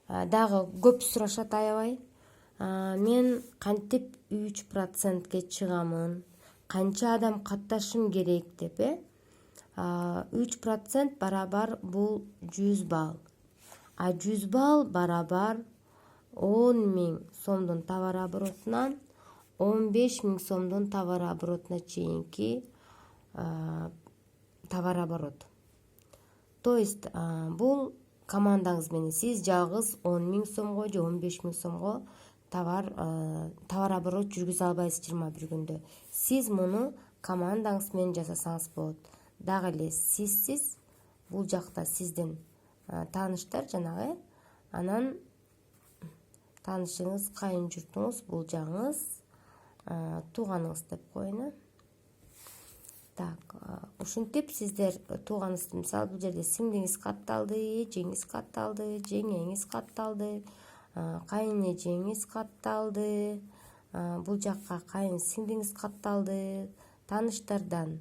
Дагы көп сурашат аябай. Мен кантип 3%ке чыгамын? Канча адам катташым керек деп, 3% барабар бул 100 балл. 100 балл барабар 10.000 сомдун товар оборотунан 15.000 сомдун товар оборотуна чейинки товар оборот. То есть бул командаңыз менен сиз жалгыз 10.000 сомго же 15.000 сомго товар оборот жүргүзө албайсыз 21 күндө. Сиз муну командаңыз менен жасасаңыз болот. Дагы эле сизсиз бул жакта сиздин тааныштар жанагы, анан таанышыңыз, кайын журтуңуз, булжаңыз, тууганыңыз деп коеюн. Так, ушинтип сиздер тууганыңыз, мисалы бул жерде сиңдиңиз катталды, эжеңиз катталды, жеңеңиз катталды, кайын эжеңиз катталды, бул жакка кайын сиңдиңиз катталды, тааныштардан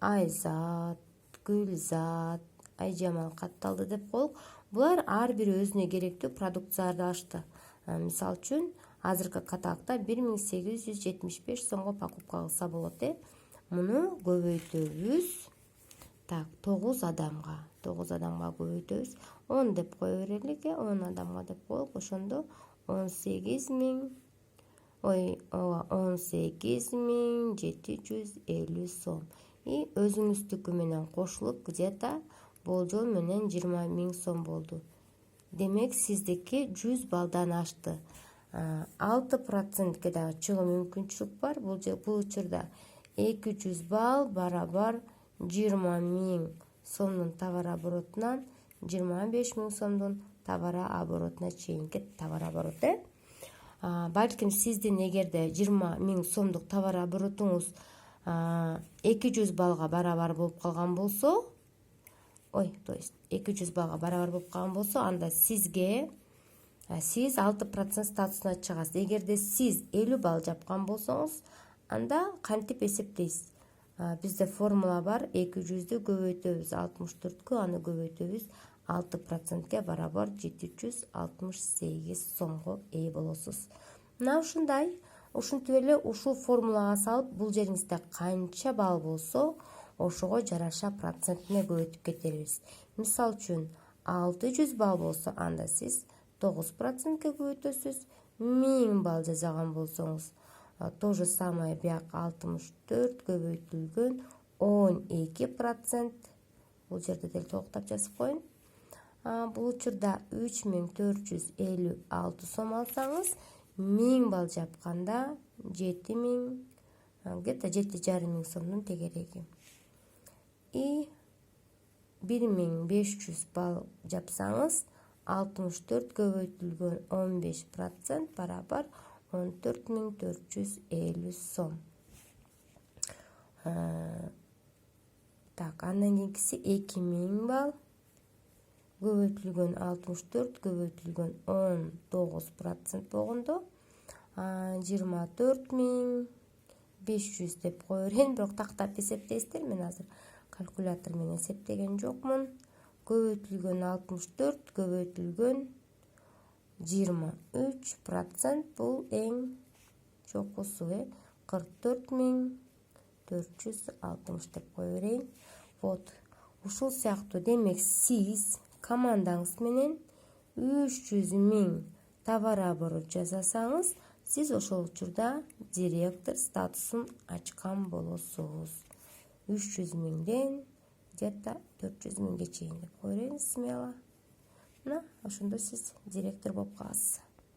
Айзат, Гүлзат, Айжамал катталды деп коелук. Булар ар бири өзүнө керектүү продукцияларды алышты. Мисалы үчүн азыркы каталогдо 1875 сомго покупка кылса болот. Муну көбөйтөбүз. Так, 9 адамга көбөйтөбүз. 10 деп кое берелик, 10 адамга деп коелук. Ошондо 18.750 сом. И өзүңүздүкү менен кошулуп где-то болжол менен 20.000 сом болду. Демек сиздики 100 балдан ашты. 6%ке дагы чыгуу мүмкүнчүлүк бар. Бул учурда 200 балл барабар 20.000 сомдун товар оборотунан 25.000 сомдун товар оборотуна чейинки товар обороты. Балким сиздин эгерде 20.000 сомдук товар оборотуңуз 200 баллга барабар болуп калган болсо, то есть 200 баллга барабар болуп калган болсо, анда сиз 6% статусуна чыгасыз. Эгерде сиз 50 балл жапкан болсоңуз, анда кантип эсептейсиз? Бизде формула бар, 200'дү көбөйтөбүз 64'кө, аны көбөйтөбүз 6%ке барабар 768 сомго ээ болосуз. Мына ушундай. Ушинтип эле ушул формулага салып, бул жериңизде канча балл болсо, ошого жараша процентине көбөйтүп кетербиз. Мисалы үчүн 600 балл болсо, анда сиз 9%ке көбөйтөсүз. 1000 балл жазаган болсоңуз, то же самое бияк 64 көбөйтүлгөн 12%. Бул жерде деле токтоп жазып коеюн. Бул учурда 3456 сом алсаңыз, 1000 балл жапканда 7000, где-то 7,5 сомдун тегереги. И 1500 балл жапсаңыз, 64 көбөйтүлгөн 15% барабар 14450 сом. Так, андан кийинкиси 2000 балл көбөйтүлгөн 64 көбөйтүлгөн 19% болгондо 24500 деп кое берейин. Бирок тактап эсептейсиздер, мен азыр калькулятор менен эсептеген жокмун. Көбөйтүлгөн 64 көбөйтүлгөн 23% бул эң чокусу, 44460 деп кое берейин. Вот, ушул сыяктуу. Демек сиз командаңыз менен 300.000 товар оборот жасасаңыз, сиз ошол учурда директор статусун ачкан болосуз. 300.000ден где-то 400.000ге чейин деп кое берейин, смело. Мына ошондо сиз директор болуп каласыз.